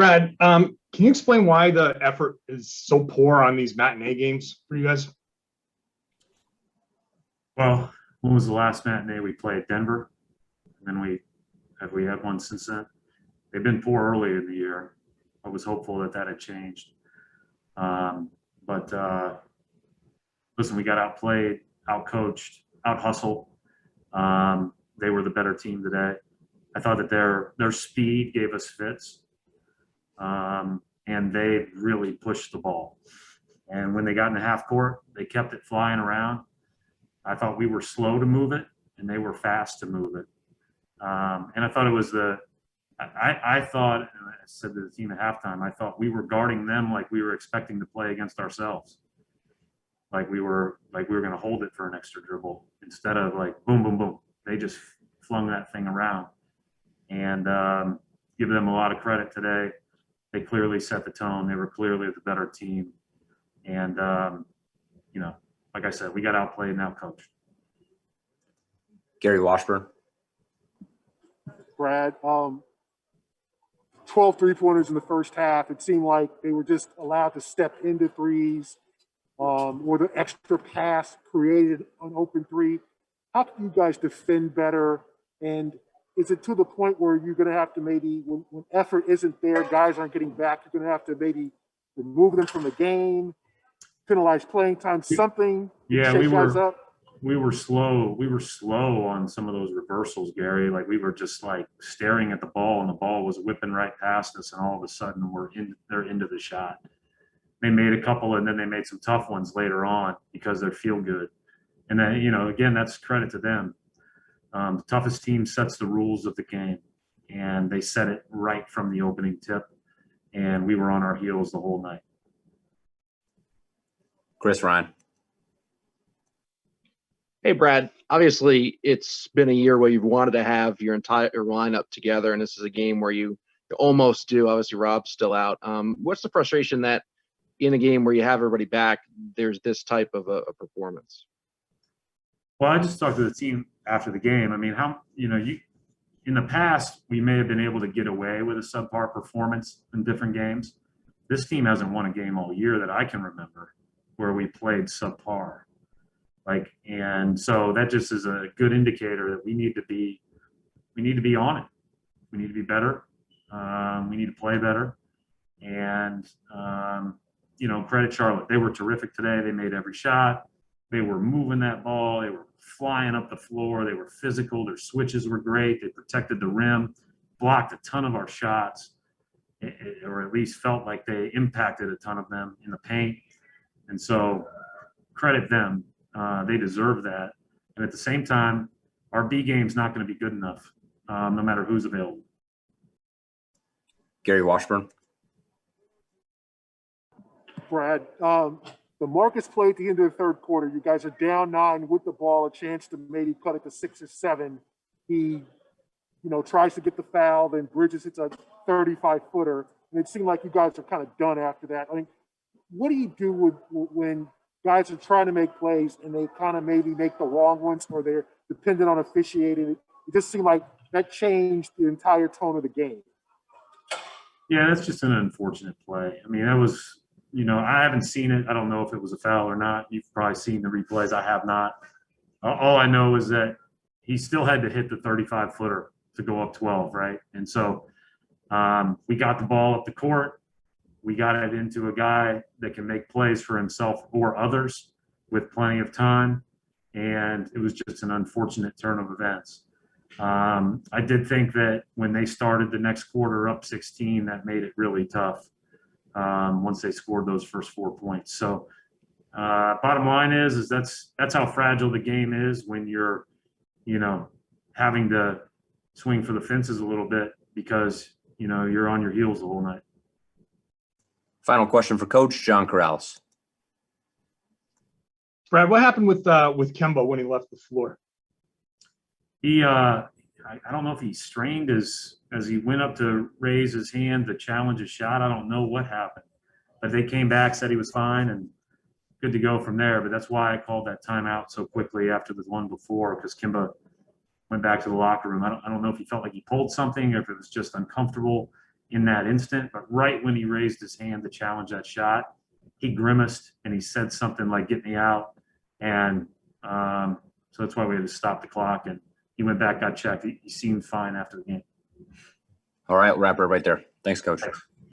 Brad, can you explain why the effort is so poor on these matinee games for you guys? Well, when was the last matinee we played? Denver? And then we had one since then? They've been poor early in the year. I was hopeful that that had changed. But listen, we got outplayed, outcoached, outhustled. They were the better team today. I thought that their speed gave us fits, and they really pushed the ball. And when they got in the half court, they kept it flying around. I thought we were slow to move it, and they were fast to move it. And I thought it was I thought, and I said to the team at halftime, I thought we were guarding them like we were expecting to play against ourselves. Like we were going to hold it for an extra dribble instead of like boom, boom, boom. They just flung that thing around. And give them a lot of credit today. They clearly set the tone. They were clearly the better team. And, like I said, we got outplayed and outcoached. Gary Washburn. Brad, 12 three-pointers in the first half. It seemed like they were just allowed to step into threes, or the extra pass created an open three. How can you guys defend better? And is it to the point where you're going to have to maybe, when effort isn't there, guys aren't getting back, you're going to have to maybe remove them from the game, penalize playing time, something? Yeah, shake guys up? we were slow. We were slow on some of those reversals, Gary. Like we were just like staring at the ball, and the ball was whipping right past us, and all of a sudden they're into the shot. They made a couple, and then they made some tough ones later on because they feel good. And then, again, that's credit to them. The toughest team sets the rules of the game, and they set it right from the opening tip, and we were on our heels the whole night. Chris Ryan. Hey, Brad, obviously it's been a year where you've wanted to have your entire lineup together, and this is a game where you almost do. Obviously, Rob's still out. What's the frustration that in a game where you have everybody back, there's this type of a performance? Well, I just talked to the team after the game. I mean, in the past, we may have been able to get away with a subpar performance in different games. This team hasn't won a game all year that I can remember where we played subpar. And so that just is a good indicator that we need to be on it. We need to be better. We need to play better. And, credit Charlotte. They were terrific today. They made every shot. They were moving that ball. They were flying up the floor. They were physical. Their switches were great. They protected the rim, blocked a ton of our shots, or at least felt like they impacted a ton of them in the paint. And so credit them. They deserve that. And at the same time, our B game's not going to be good enough, no matter who's available. Gary Washburn. Brad, the Marcus play at the end of the third quarter. You guys are down 9 with the ball, a chance to maybe cut it to 6 or 7. He, tries to get the foul, then Bridges hits a 35-footer. And it seemed like you guys are kind of done after that. I mean, what do you do when guys are trying to make plays and they kind of maybe make the wrong ones, or they're dependent on officiating? It just seemed like that changed the entire tone of the game. Yeah, that's just an unfortunate play. I mean, that was, I haven't seen it. I don't know if it was a foul or not. You've probably seen the replays. I have not. All I know is that he still had to hit the 35-footer to go up 12, right? And so we got the ball up the court. We got it into a guy that can make plays for himself or others with plenty of time. And it was just an unfortunate turn of events. I did think that when they started the next quarter up 16, that made it really tough once they scored those first 4 points. So bottom line is that's how fragile the game is when you're, having to swing for the fences a little bit because, you're on your heels the whole night. Final question for Coach John Corrales. Brad, what happened with Kemba when he left the floor? He, I don't know if he strained as he went up to raise his hand to challenge a shot. I don't know what happened, but they came back, said he was fine and good to go from there. But that's why I called that timeout so quickly after the one before, because Kemba went back to the locker room. I don't know if he felt like he pulled something or if it was just uncomfortable. in that instant, but right when he raised his hand to challenge that shot, he grimaced and he said something like, "Get me out." And so that's why we had to stop the clock. And he went back, got checked. He seemed fine after the game. All right, we'll wrap it right there. Thanks, Coach.